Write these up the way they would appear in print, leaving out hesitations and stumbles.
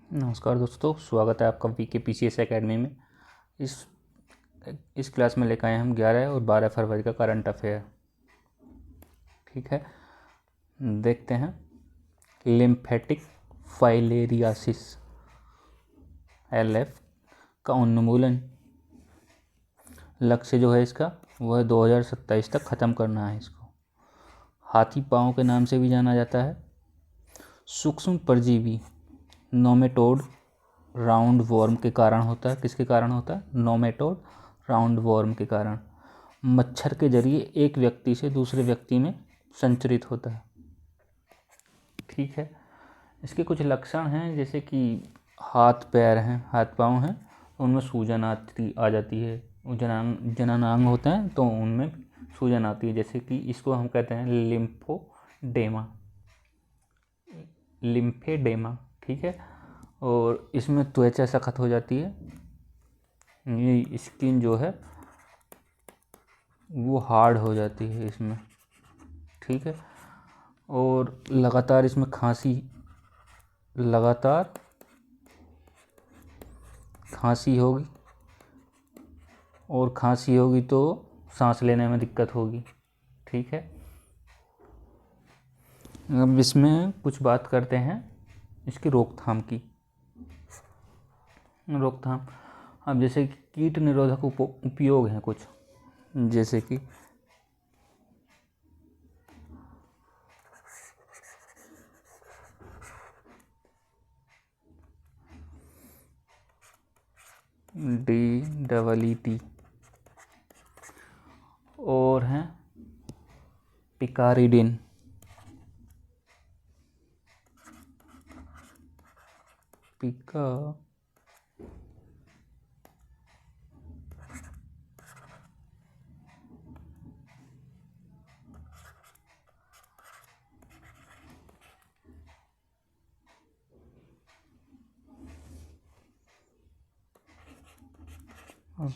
नमस्कार दोस्तों, स्वागत है आपका वीके पीसीएस एकेडमी में। इस क्लास में लेकर आए हम 11 और 12 फरवरी का करंट अफेयर। ठीक है, देखते हैं। लिम्फेटिक फाइलेरियासिस LF का उन्मूलन लक्ष्य जो है इसका वह 2027 तक ख़त्म करना है। इसको हाथी पाँव के नाम से भी जाना जाता है। सूक्ष्म परजीवी नोमेटोड राउंड वॉर्म के कारण होता है। किसके कारण होता है? नोमेटोड राउंड वॉर्म के कारण मच्छर के जरिए एक व्यक्ति से दूसरे व्यक्ति में संचरित होता है। ठीक है, इसके कुछ लक्षण हैं, जैसे कि हाथ पैर हैं, हाथ पाँव हैं, उनमें सूजन आ जाती है। जननांग होते हैं तो उनमें सूजन आती है, जैसे कि इसको हम कहते हैं लिम्फेडेमा। ठीक है, और इसमें त्वचा सख्त हो जाती है। ये स्किन जो है वो हार्ड हो जाती है इसमें। ठीक है, और लगातार इसमें खांसी होगी, और खांसी होगी तो सांस लेने में दिक्कत होगी। ठीक है, अब इसमें कुछ बात करते हैं इसकी रोकथाम की। अब जैसे कि कीट निरोधक उपयोग हैं कुछ, जैसे कि DEET और हैं पिकारिडिन।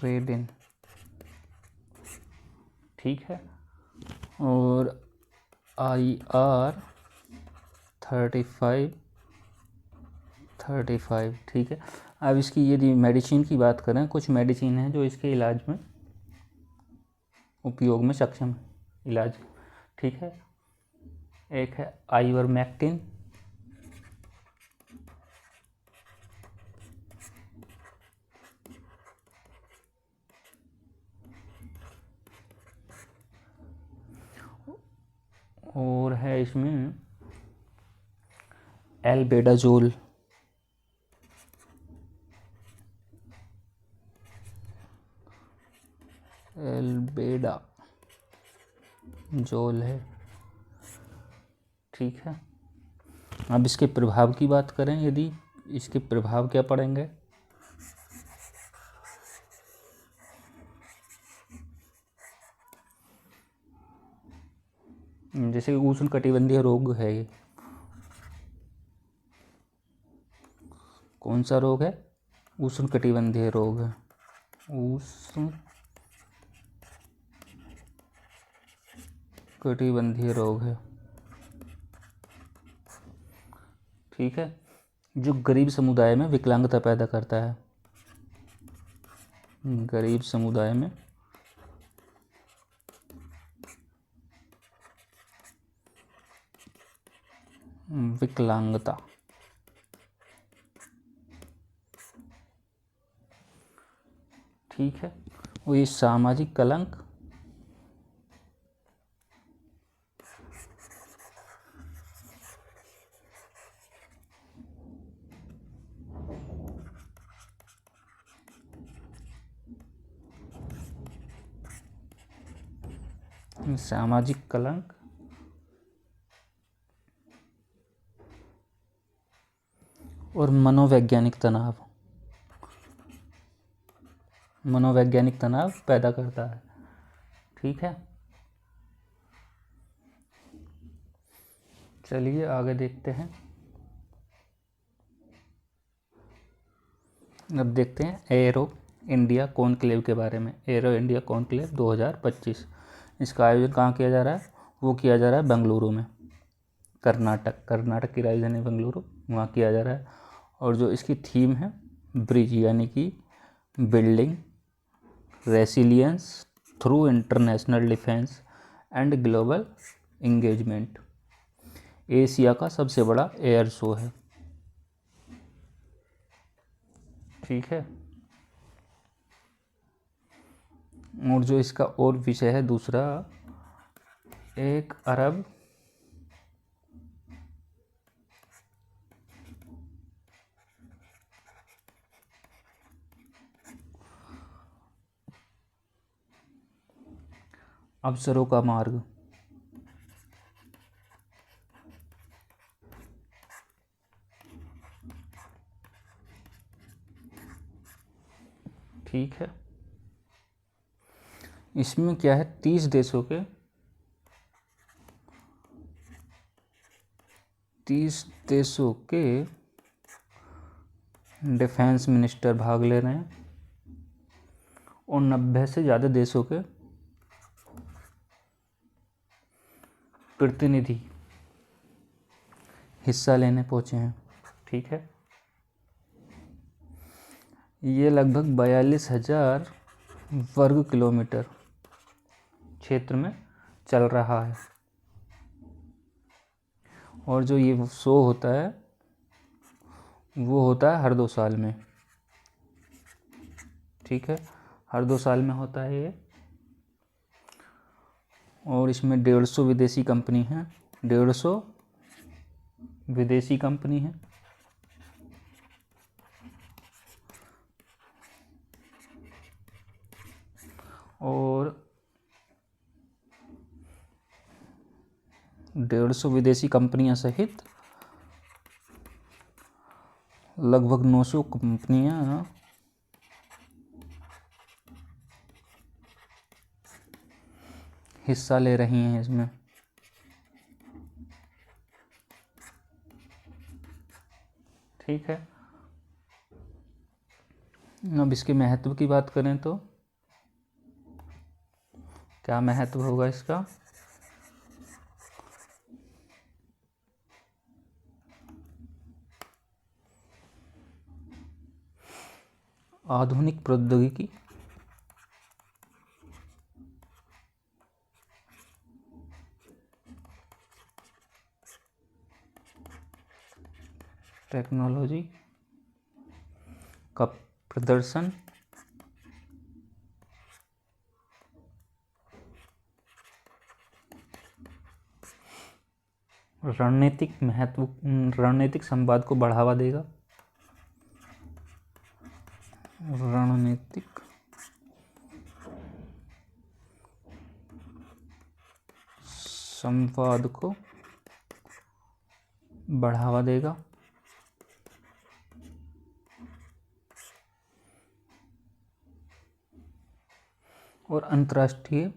रेडिन। ठीक है, और IR35। ठीक है, अब इसकी यदि मेडिसिन की बात करें, कुछ मेडिसिन हैं जो इसके इलाज में उपयोग में सक्षम है। इलाज, ठीक है, एक है आइवरमेक्टिन, और है इसमें एल्बेडाजोल। एल्बेडाजोल है। ठीक है, अब इसके प्रभाव की बात करें, यदि इसके प्रभाव क्या पड़ेंगे, जैसे उष्णकटिबंधीय रोग है। ये कौन सा रोग है? उष्णकटिबंधीय रोग है। उष्णकटिबंधीय रोग है। ठीक है, जो गरीब समुदाय में विकलांगता पैदा करता है। गरीब समुदाय में विकलांगता। ठीक है, वो ये सामाजिक कलंक, और मनोवैज्ञानिक तनाव पैदा करता है। ठीक है, चलिए आगे देखते हैं। अब देखते हैं एरो इंडिया कॉन्क्लेव के बारे में। एरो इंडिया कॉन्क्लेव 2025, इसका आयोजन कहाँ किया जा रहा है? वो किया जा रहा है बेंगलुरु में, कर्नाटक की राजधानी बेंगलुरु, वहाँ किया जा रहा है। और जो इसकी थीम है ब्रिज, यानी कि building resilience through international defence and global engagement. Asia का सबसे बड़ा एयर शो है। ठीक है। और जो इसका और विषय है दूसरा, 1 अरब अफसरों का मार्ग। ठीक है। इसमें क्या है, 30 देशों के 30 देशों के डिफेंस मिनिस्टर भाग ले रहे हैं और 90 से ज़्यादा देशों के प्रतिनिधि हिस्सा लेने पहुंचे हैं। ठीक है। ये लगभग 42,000 वर्ग किलोमीटर क्षेत्र में चल रहा है। और जो ये शो होता है वो होता है हर 2 साल में। ठीक है, हर 2 साल में होता है ये। और इसमें 150 विदेशी कंपनी हैं, 150 विदेशी कंपनी है। और 150 विदेशी कंपनियां सहित लगभग 900 कंपनियां हिस्सा ले रही हैं इसमें। ठीक है। अब इसके महत्व की बात करें तो क्या महत्व होगा इसका? आधुनिक प्रौद्योगिकी, टेक्नोलॉजी का प्रदर्शन, रणनीतिक संवाद को बढ़ावा देगा। रणनीतिक संवाद को बढ़ावा देगा। और अंतर्राष्ट्रीय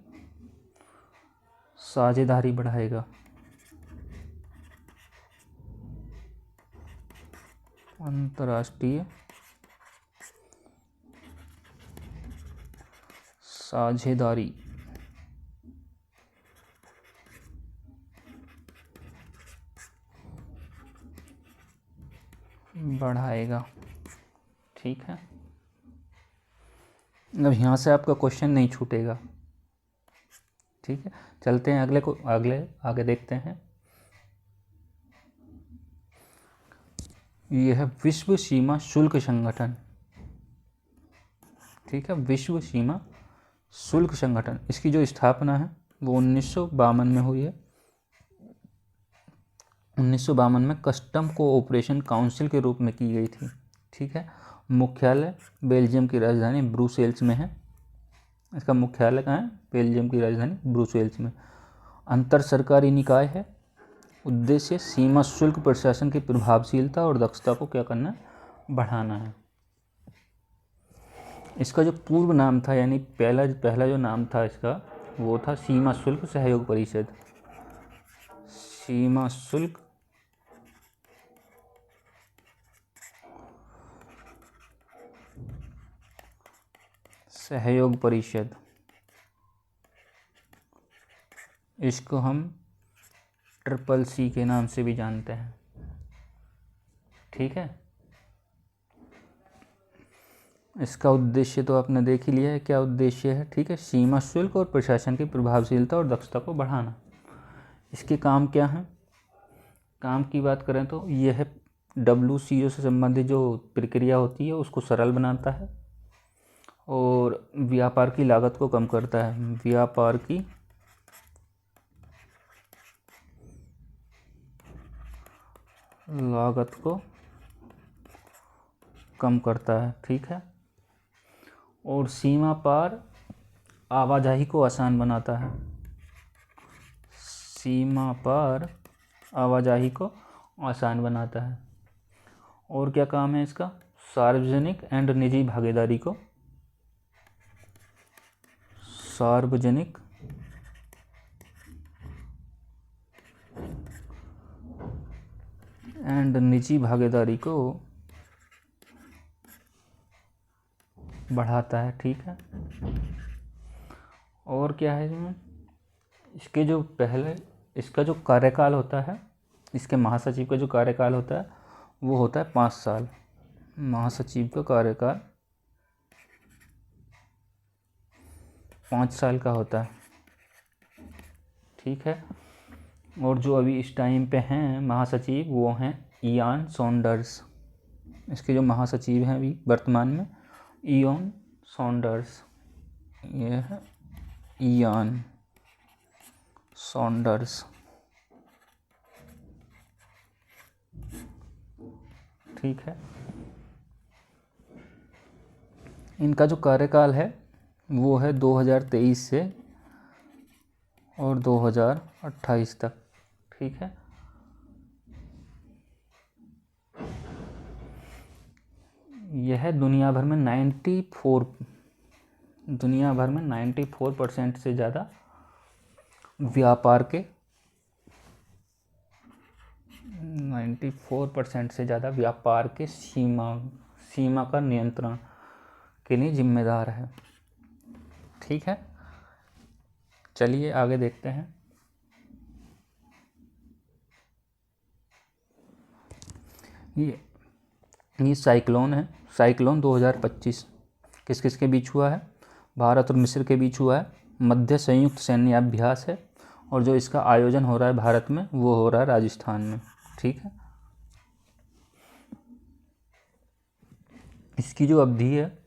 साझेदारी बढ़ाएगा। अंतर्राष्ट्रीय साझेदारी बढ़ाएगा। ठीक है। अब यहाँ से आपका क्वेश्चन नहीं छूटेगा। ठीक है, चलते हैं आगे देखते हैं। यह है विश्व सीमा शुल्क संगठन। ठीक है, विश्व सीमा शुल्क संगठन, इसकी जो स्थापना है वो 1952 में हुई है। 1952 में कस्टम कोऑपरेशन काउंसिल के रूप में की गई थी। ठीक है, मुख्यालय बेल्जियम की राजधानी ब्रुसेल्स में है। इसका मुख्यालय कहाँ है? बेल्जियम की राजधानी ब्रुसेल्स में। अंतर सरकारी निकाय है। उद्देश्य सीमा शुल्क प्रशासन की प्रभावशीलता और दक्षता को क्या करना है? बढ़ाना है। इसका जो पूर्व नाम था, यानी पहला जो नाम था इसका, वो था सीमा शुल्क सहयोग परिषद। सीमा शुल्क सहयोग परिषद, इसको हम CCC के नाम से भी जानते हैं। ठीक है, इसका उद्देश्य तो आपने देख ही लिया है, क्या उद्देश्य है, ठीक है। सीमा शुल्क और प्रशासन की प्रभावशीलता और दक्षता को बढ़ाना। इसके काम क्या हैं? काम की बात करें तो यह WCO से संबंधित जो प्रक्रिया होती है उसको सरल बनाता है और व्यापार की लागत को कम करता है। व्यापार की लागत को कम करता है, ठीक है। और सीमा पार आवाजाही को आसान बनाता है। सीमा पार आवाजाही को आसान बनाता है। और क्या काम है इसका? सार्वजनिक एंड निजी भागीदारी को, सार्वजनिक एंड निजी भागीदारी को बढ़ाता है, ठीक है। और क्या है इसमें? इसके जो पहले इसका जो कार्यकाल होता है, इसके महासचिव का जो कार्यकाल होता है वो होता है 5 साल। महासचिव का कार्यकाल 5 साल का होता है, ठीक है। और जो अभी इस टाइम पे हैं महासचिव वो हैं इयान सॉन्डर्स। इसके जो महासचिव हैं अभी वर्तमान में इयान सॉन्डर्स, ये है इयान सॉन्डर्स, ठीक है। इनका जो कार्यकाल है वो है 2023 से और 2028 तक, ठीक है। यह दुनिया भर में 94% से ज़्यादा व्यापार के 94% से ज़्यादा व्यापार के सीमा का नियंत्रण के लिए जिम्मेदार है, ठीक है। चलिए आगे देखते हैं। ये साइक्लोन है। साइक्लोन 2025 किस किस के बीच हुआ है? भारत और मिस्र के बीच हुआ है। मध्य संयुक्त सैन्य अभ्यास है और जो इसका आयोजन हो रहा है भारत में वो हो रहा है राजस्थान में, ठीक है। इसकी जो अवधि है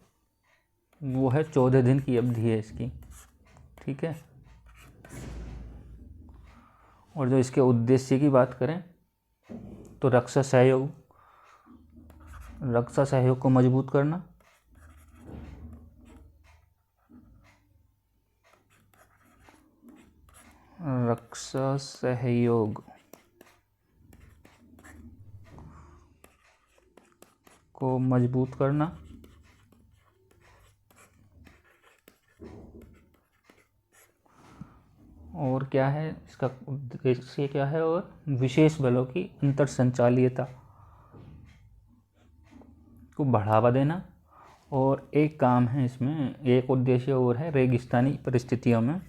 वो है 14 दिन की अवधि है इसकी, ठीक है। और जो इसके उद्देश्य की बात करें तो रक्षा सहयोग को मजबूत करना, रक्षा सहयोग को मजबूत करना, और क्या है इसका उद्देश्य क्या है? और विशेष बलों की अंतर संचालियता को बढ़ावा देना। और एक काम है इसमें, एक उद्देश्य और है, रेगिस्तानी परिस्थितियों में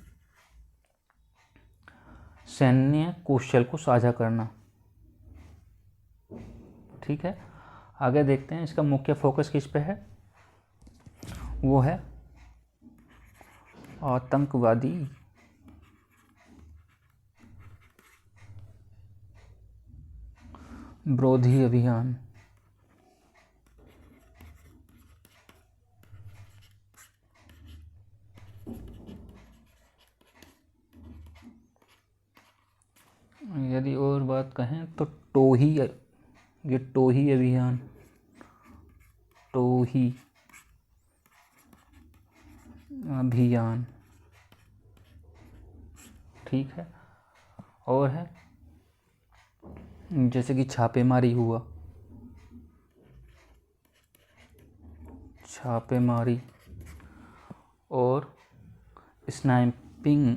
सैन्य कौशल को साझा करना, ठीक है। आगे देखते हैं इसका मुख्य फोकस किस पे है। वो है आतंकवादी विरोधी अभियान, यदि और बात कहें तो टोही अभियान, टोही अभियान, ठीक है। और है जैसे कि छापेमारी हुआ, छापेमारी और स्नाइपिंग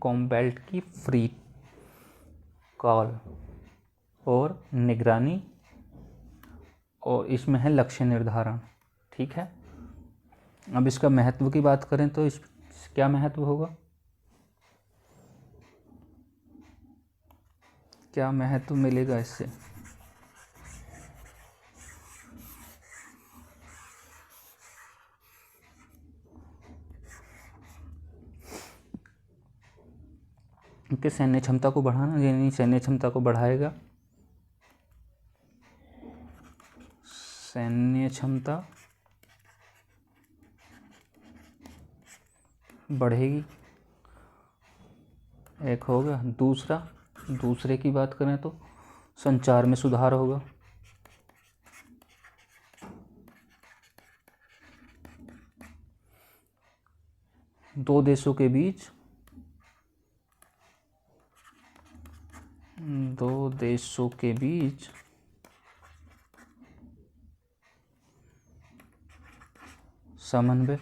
कॉम्बैट की फ्री कॉल और निगरानी, और इसमें है लक्ष्य निर्धारण, ठीक है। अब इसका महत्व की बात करें तो इस क्या महत्व होगा? क्या महत्व मिलेगा इससे? उनके सैन्य क्षमता को बढ़ाना, यानी सैन्य क्षमता को बढ़ाएगा, सैन्य क्षमता बढ़ेगी, एक होगा। दूसरे की बात करें तो संचार में सुधार होगा, दो देशों के बीच समन्वय,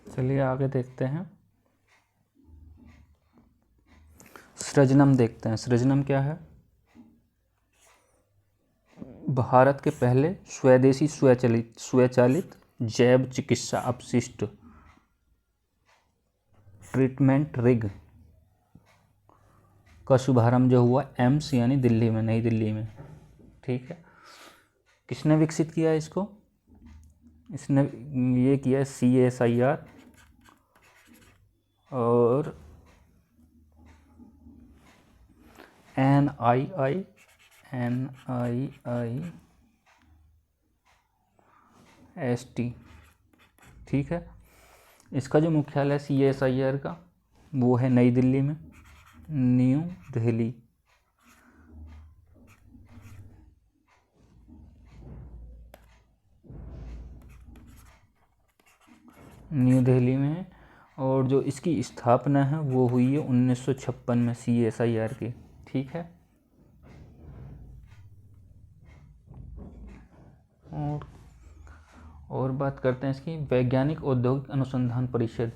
चलिए आगे देखते हैं। सृजनम देखते हैं। सृजनम क्या है? भारत के पहले स्वदेशी स्वचालित जैव चिकित्सा अपशिष्ट ट्रीटमेंट रिग का शुभारंभ जो हुआ एम्स यानी दिल्ली में, नई दिल्ली में। ठीक है, किसने विकसित किया इसको? इसने ये किया CSIR और NIIST। ठीक है, इसका जो मुख्यालय CSIR का वो है नई दिल्ली में, न्यू दिल्ली में है। और जो इसकी स्थापना है वो हुई है 1956 में CSIR की। ठीक है, और बात करते हैं इसकी वैज्ञानिक औद्योगिक अनुसंधान परिषद,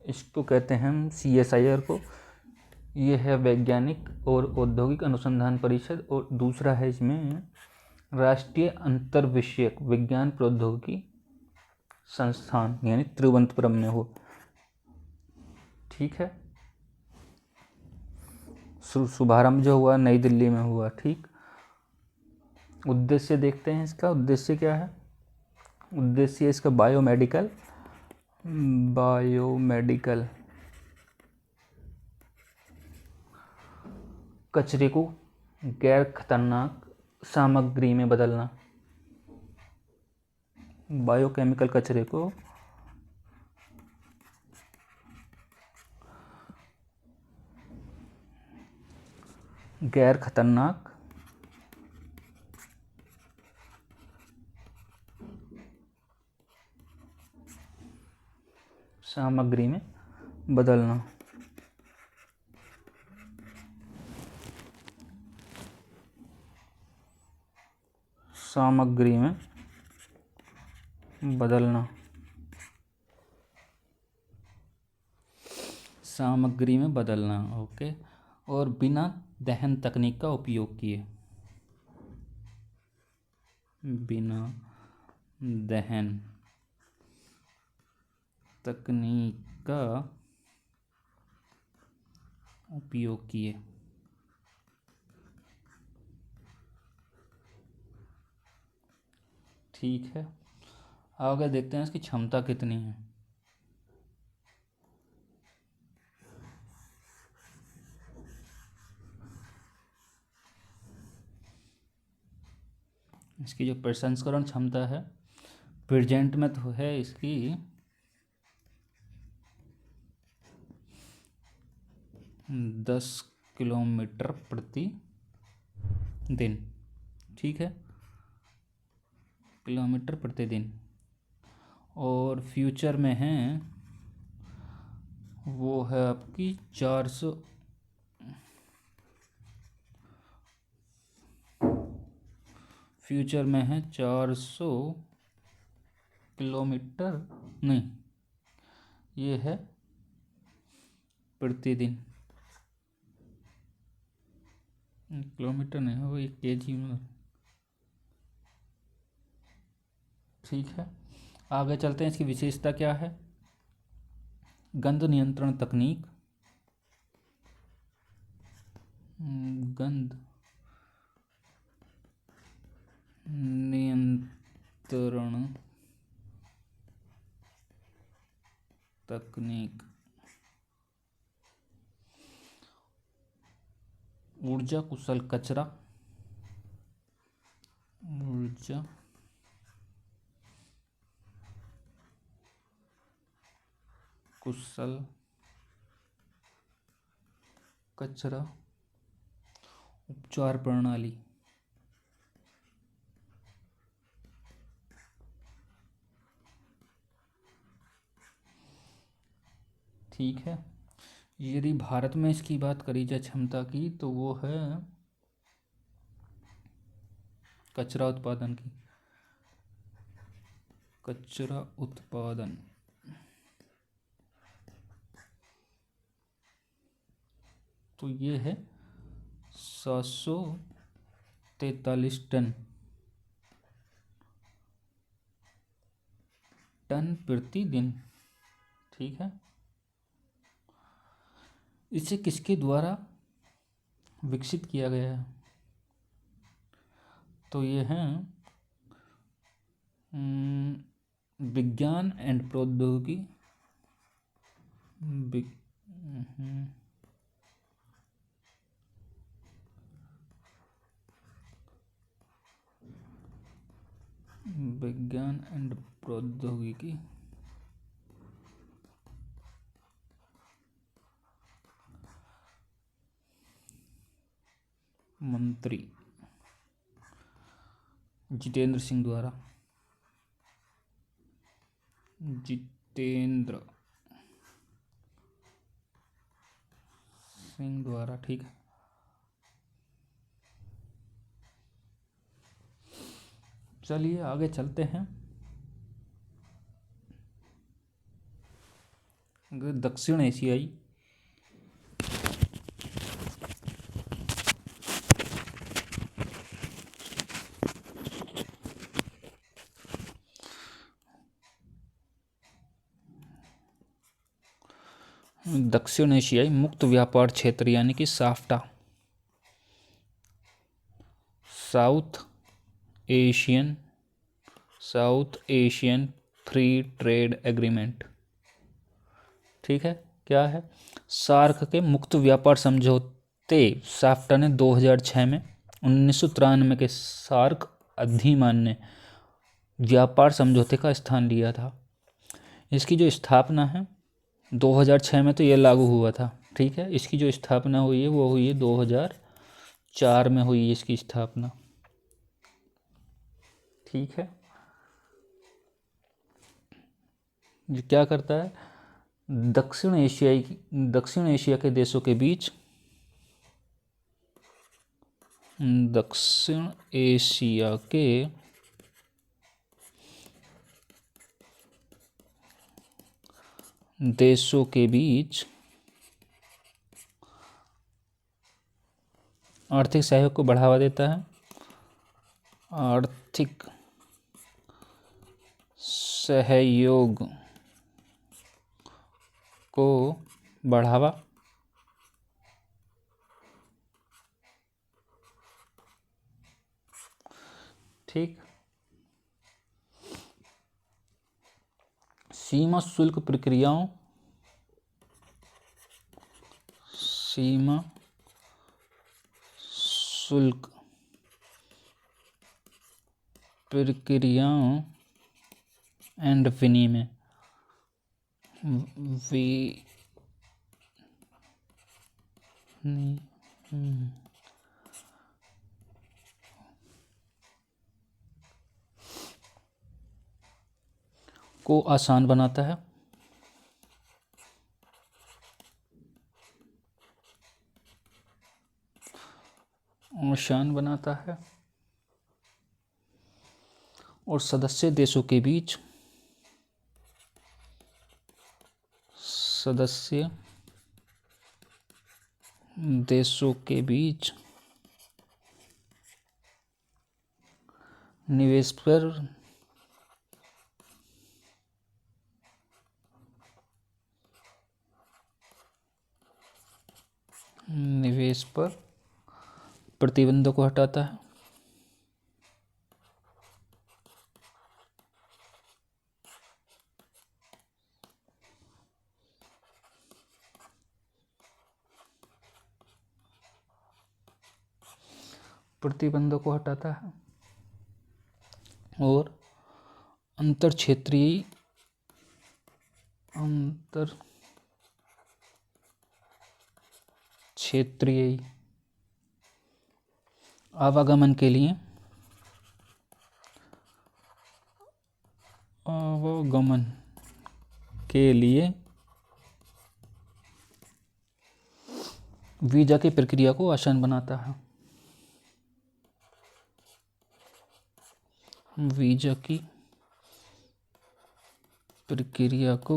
इसको कहते हैं हम CSIR को। ये है वैज्ञानिक और औद्योगिक अनुसंधान परिषद। और दूसरा है इसमें राष्ट्रीय अंतर्विषयक विज्ञान प्रौद्योगिकी संस्थान, यानी तिरुवनंतपुरम में हो। ठीक है, शुभारंभ जो हुआ नई दिल्ली में हुआ। ठीक, उद्देश्य देखते हैं इसका। उद्देश्य क्या है? उद्देश्य इसका बायोमेडिकल कचरे को गैर खतरनाक सामग्री में बदलना, बायोकेमिकल कचरे को गैर खतरनाक सामग्री में बदलना। सामग्री में बदलना, सामग्री में बदलना। ओके, और बिना दहन तकनीक का उपयोग किए, बिना दहन तकनीक का उपयोग किए। ठीक है, आगे देखते हैं इसकी क्षमता कितनी है। इसकी जो प्रसंस्करण क्षमता है प्रेजेंट में तो है इसकी 10 किलोमीटर प्रति दिन। ठीक है, किलोमीटर प्रतिदिन। और फ्यूचर में है वो है आपकी 400 फ्यूचर में है 400 किलोमीटर नहीं, ये है प्रतिदिन। किलोमीटर नहीं है वो, 1 kg में। ठीक है, आगे चलते हैं। इसकी विशेषता क्या है? गंध नियंत्रण तकनीक, गंध नियंत्रण तकनीक, ऊर्जा कुशल कचरा, ऊर्जा कुशल कचरा उपचार प्रणाली। ठीक है, यदि भारत में इसकी बात करी जाए क्षमता की, तो वो है कचरा उत्पादन की, कचरा उत्पादन। तो ये है 743 टन प्रति दिन। ठीक है, इसे किसके द्वारा विकसित किया गया है? तो ये है विज्ञान एंड प्रौद्योगिकी, विज्ञान एंड प्रौद्योगिकी मंत्री जितेंद्र सिंह द्वारा, जितेंद्र सिंह द्वारा। ठीक है, चलिए आगे चलते हैं। दक्षिण एशियाई दक्षिण एशियाई मुक्त व्यापार क्षेत्र यानी कि SAFTA, south Asian free trade agreement. ठीक है, क्या है? सार्क के मुक्त व्यापार समझौते साफ्टा ने 2006 में 1993 के सार्क अधिनियम ने व्यापार समझौते का स्थान लिया था। इसकी जो स्थापना है 2006 में तो ये लागू हुआ था। ठीक है, इसकी जो स्थापना हुई है वो हुई है 2004 में हुई है इसकी स्थापना। ठीक है, ये क्या करता है? दक्षिण एशिया के देशों के बीच, दक्षिण एशिया के देशों के बीच आर्थिक सहयोग को बढ़ावा देता है, आर्थिक सहयोग को बढ़ावा ठीक, सीमा शुल्क प्रक्रियाओं, सीमा शुल्क प्रक्रियाओं एंड विनिमय को आसान बनाता है, आसान बनाता है और सदस्य देशों के बीच निवेश पर प्रतिबंधों को हटाता है। प्रतिबंधों को हटाता है और अंतर क्षेत्रीय आवागमन के लिए वीजा की प्रक्रिया को आसान बनाता है। वीजा की प्रक्रिया को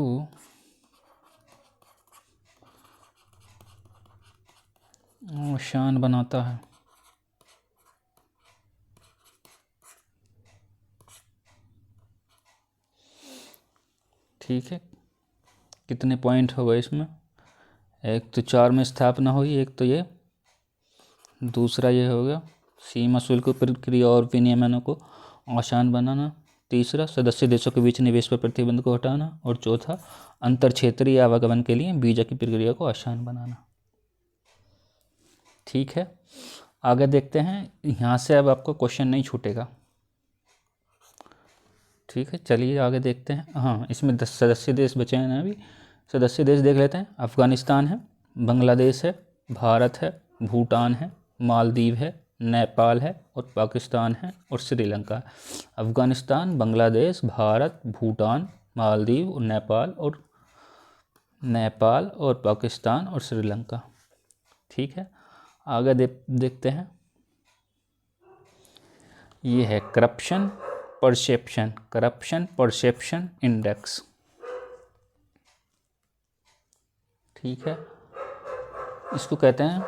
आसान बनाता है। ठीक है, कितने पॉइंट हो गए इसमें? एक तो 4 में स्थापना हुई, एक तो ये, दूसरा ये हो गया सीमा शुल्क प्रक्रिया और विनियमनों को आसान बनाना, तीसरा सदस्य देशों के बीच निवेश पर प्रतिबंध को हटाना, और चौथा अंतर क्षेत्रीय आवागमन के लिए वीजा की प्रक्रिया को आसान बनाना। ठीक है, आगे देखते हैं। यहाँ से अब आपको क्वेश्चन नहीं छूटेगा। ठीक है, चलिए आगे देखते हैं। हाँ, इसमें 10 सदस्य देश बचे हैं ना। अभी सदस्य देश देख लेते हैं। अफ़गानिस्तान है, बांग्लादेश है, भारत है, भूटान है, मालदीव है, नेपाल है और पाकिस्तान है और श्रीलंका है। अफ़गानिस्तान, बांग्लादेश, भारत, भूटान, मालदीव और नेपाल और पाकिस्तान और श्रीलंका। ठीक है, आगे देखते हैं। ये है करप्शन परसेप्शन इंडेक्स। ठीक है, इसको कहते हैं,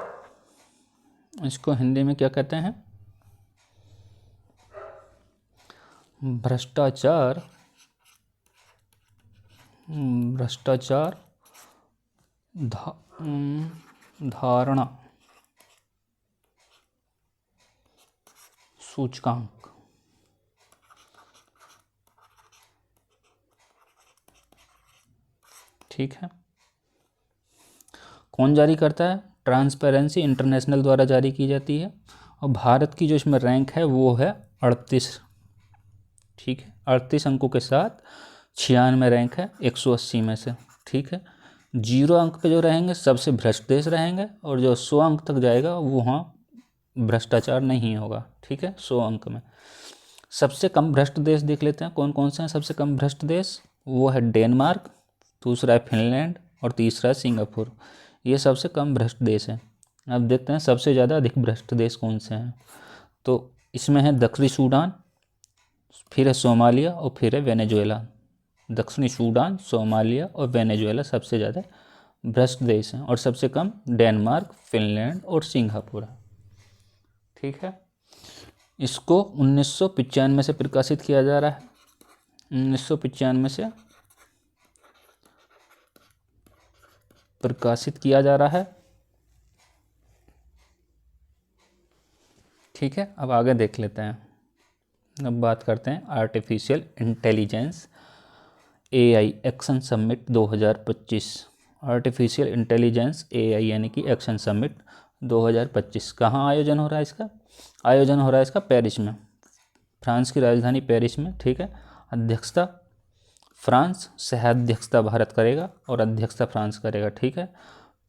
इसको हिंदी में क्या कहते हैं? भ्रष्टाचार धारणा सूचकांक। ठीक है, कौन जारी करता है? ट्रांसपेरेंसी इंटरनेशनल द्वारा जारी की जाती है। और भारत की जो इसमें रैंक है वो है 38। ठीक है, 38 अंकों के साथ 96 रैंक है 180 में से। ठीक है, 0 अंक पे जो रहेंगे सबसे भ्रष्ट देश रहेंगे, और जो 100 अंक तक जाएगा वहाँ भ्रष्टाचार नहीं होगा। ठीक है, 100 अंक में सबसे कम भ्रष्ट देश देख लेते हैं। कौन कौन से हैं सबसे कम भ्रष्ट देश? वो है डेनमार्क, दूसरा है फिनलैंड और तीसरा है सिंगापुर। ये सबसे कम भ्रष्ट देश है। अब देखते हैं सबसे ज़्यादा अधिक भ्रष्ट देश कौन से हैं। तो इसमें है दक्षिणी सूडान, फिर है सोमालिया और फिर है वेनेजुएला। दक्षिणी सूडान, सोमालिया और वेनेजुएला सबसे ज़्यादा भ्रष्ट देश हैं, और सबसे कम डेनमार्क, फिनलैंड और सिंगापुर है। ठीक है, इसको 1995 से प्रकाशित किया जा रहा है। 1995 से प्रकाशित किया जा रहा है। ठीक है, अब आगे देख लेते हैं। अब बात करते हैं artificial intelligence AI action summit 2025। Artificial intelligence AI यानी कि एक्शन समिट 2025 कहाँ आयोजन हो रहा है इसका? आयोजन हो रहा है इसका पेरिस में, फ्रांस की राजधानी पेरिस में। ठीक है, अध्यक्षता फ्रांस, सह-अध्यक्षता भारत करेगा और अध्यक्षता फ्रांस करेगा। ठीक है,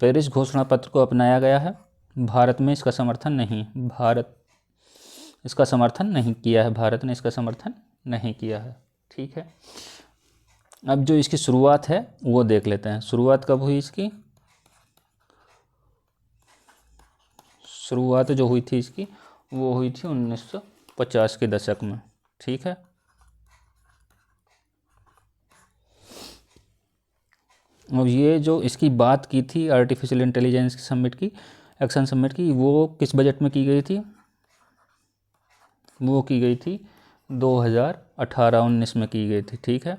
पेरिस घोषणा पत्र को अपनाया गया है। भारत में इसका समर्थन नहीं, भारत इसका समर्थन नहीं किया है, भारत ने इसका समर्थन नहीं किया है। ठीक है, अब जो इसकी शुरुआत है वो देख लेते हैं। शुरुआत कब हुई इसकी? शुरुआत जो हुई थी इसकी वो हुई थी 1950 के दशक में। ठीक है, और ये जो इसकी बात की थी आर्टिफिशियल इंटेलिजेंस समिट की, एक्शन समिट की, वो किस बजट में की गई थी? वो की गई थी 2018-19 में की गई थी। ठीक है,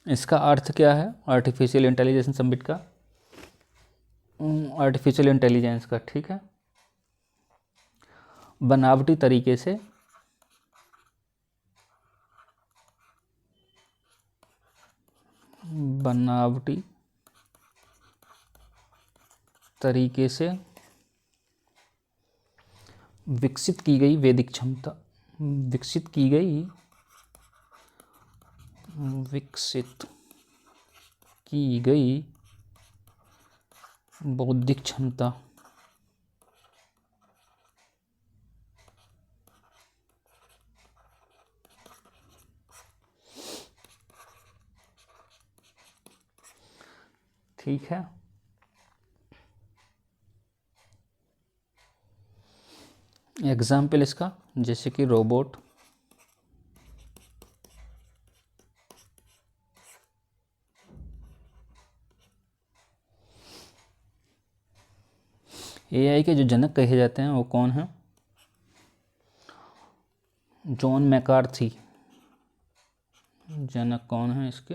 इसका अर्थ क्या है आर्टिफिशियल इंटेलिजेंस समिट का? आर्टिफिशियल इंटेलिजेंस का, ठीक है, बनावटी तरीके से विकसित की गई वैदिक क्षमता, विकसित की गई बौद्धिक क्षमता ठीक है। एग्जाम्पल इसका जैसे कि रोबोट, एआई के जो जनक कहे जाते हैं वो कौन है? John McCarthy. जनक कौन है इसके?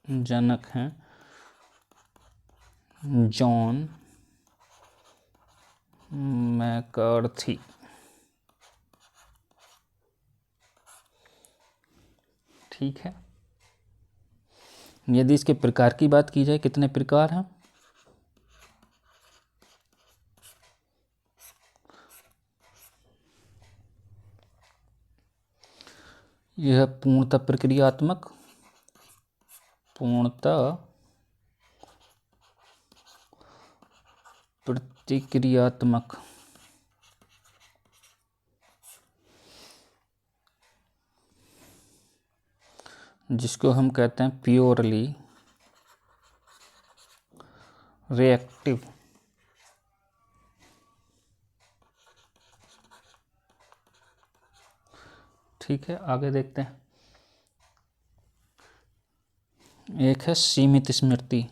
जनक हैं जॉन मैकार्थी। ठीक है, यदि इसके प्रकार की बात की जाए, कितने प्रकार हैं? यह पूर्णतः प्रतिक्रियात्मक, जिसको हम कहते हैं प्योरली रिएक्टिव। ठीक है, आगे देखते हैं। एक है सीमित स्मृति,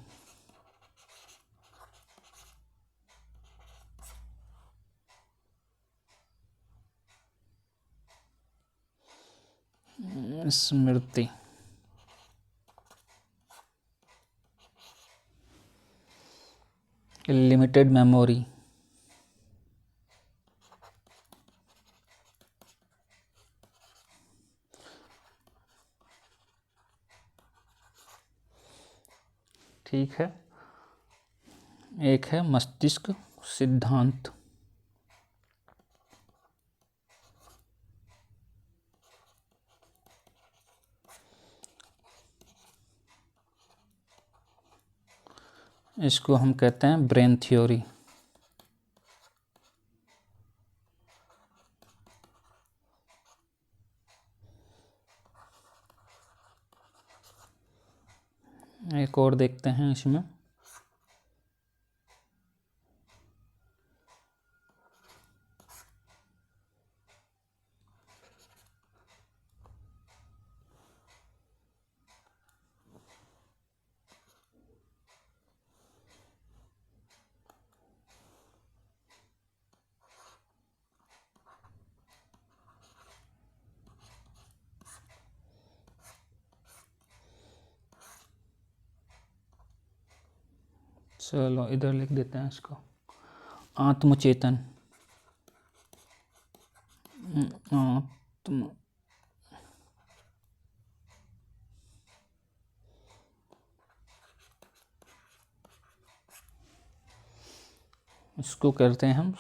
लिमिटेड मेमोरी, ठीक है। एक है मस्तिष्क सिद्धांत, इसको हम कहते हैं ब्रेन थ्योरी। एक और देखते हैं इसमें, चलो इधर लिख देते हैं इसको, आत्मचेतन। इसको कहते हैं हम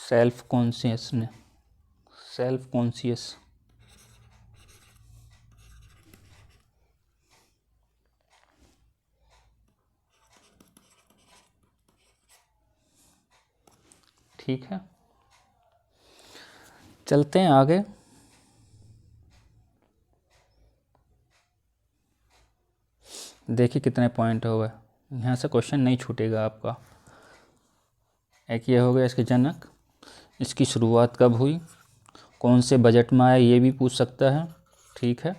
सेल्फ कॉन्शियसनेस, सेल्फ कॉन्शियस। ठीक है, चलते हैं आगे। देखिए कितने पॉइंट हो गए, यहाँ से क्वेश्चन नहीं छूटेगा आपका। एक ये हो गया इसके जनक, इसकी शुरुआत कब हुई, कौन से बजट में आया ये भी पूछ सकता है। ठीक है,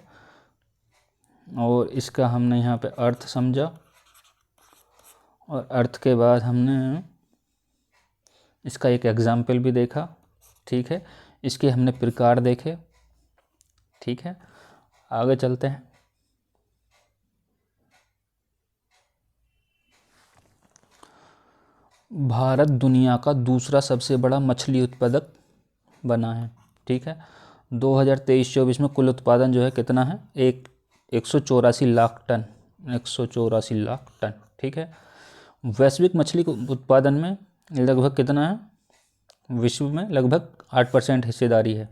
और इसका हमने यहाँ पे अर्थ समझा, और अर्थ के बाद हमने इसका एक एग्जाम्पल भी देखा, ठीक है। इसके हमने प्रकार देखे, ठीक है। आगे चलते हैं। भारत दुनिया का दूसरा सबसे बड़ा मछली उत्पादक बना है, ठीक है। 2023-24 में कुल उत्पादन जो है कितना है, 184 लाख टन, 184 लाख टन, ठीक है। वैश्विक मछली उत्पादन में लगभग कितना है, विश्व में लगभग 8% हिस्सेदारी है,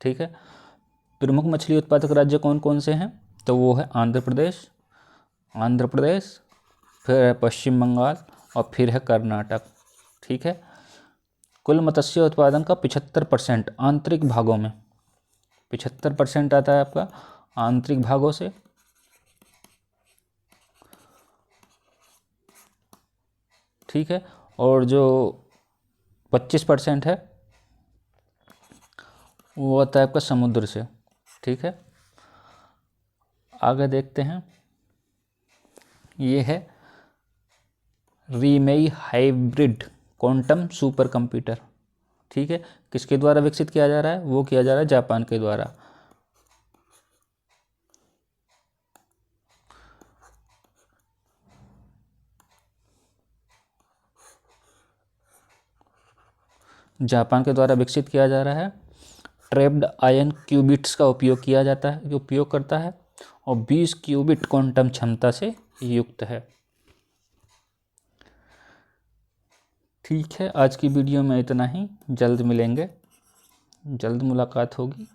ठीक है। प्रमुख मछली उत्पादक राज्य कौन कौन से हैं, तो वो है आंध्र प्रदेश, फिर है पश्चिम बंगाल और फिर है कर्नाटक, ठीक है। कुल मत्स्य उत्पादन का 75% आंतरिक भागों में, 75% आता है आपका आंतरिक भागों से, ठीक है। और जो 25% है वो आता है आपका समुद्र से, ठीक है। आगे देखते हैं। ये है रीमेई हाइब्रिड क्वांटम सुपर कंप्यूटर, ठीक है। किसके द्वारा विकसित किया जा रहा है, वो किया जा रहा है जापान के द्वारा। जापान के द्वारा विकसित किया जा रहा है। ट्रैप्ड आयन क्यूबिट्स का उपयोग करता है और 20 क्यूबिट क्वांटम क्षमता से युक्त है, ठीक है। आज की वीडियो में इतना ही। जल्द मिलेंगे, जल्द मुलाकात होगी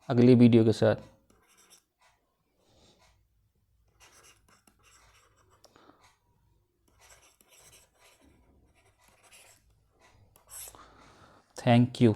अगली वीडियो के साथ। Thank you.